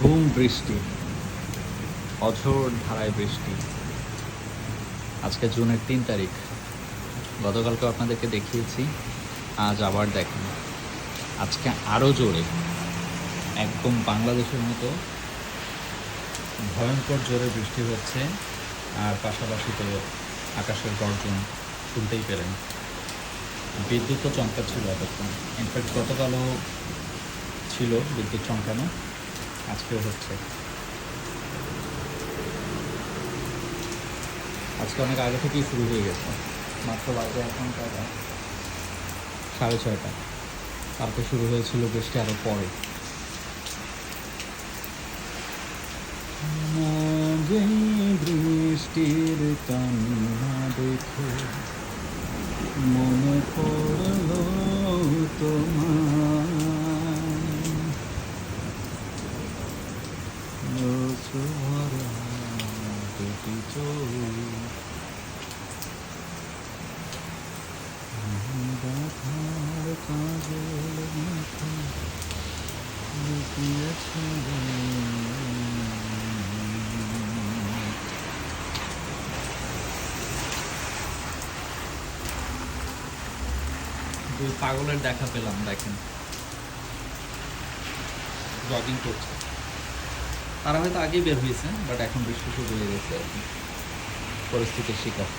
ঝুম বৃষ্টি, অঝোর ধারায় বৃষ্টি। আজকে জুনের 3 তারিখ। গতকালকে আপনাদেরকে দেখিয়েছি, আজ আবার দেখেন। আজকে আরও জোরে, একদম বাংলাদেশের মতো ভয়ঙ্কর জোরে বৃষ্টি হচ্ছে। আর পাশাপাশি তো আকাশের গর্জন শুনতেই পেলেন। বিদ্যুৎ তো চমকাচ্ছিল এতক্ষণ। ইনফ্যাক্ট গতকালও ছিল বিদ্যুৎ চমকানো, আজকেও হচ্ছে। আজকে অনেক আগে থেকেই শুরু হয়ে গেছে, মাত্র বাজে এখন কয়টা, 6:30। কালকে শুরু হয়েছিল বৃষ্টি আরও পরে। বৃষ্টির কান্না দেখে মনে পড়ল তোমার দুটি চোখ, ব্যথার কাজল মাথা লুকিয়েছে। দুই পাগলের দেখা পেলাম, দেখেন জগিং করছে। তারা হয়তো আগেই বের হয়েছে, বাট এখন বৃষ্টি শুরু হয়ে গেছে, পরিস্থিতির শিকার।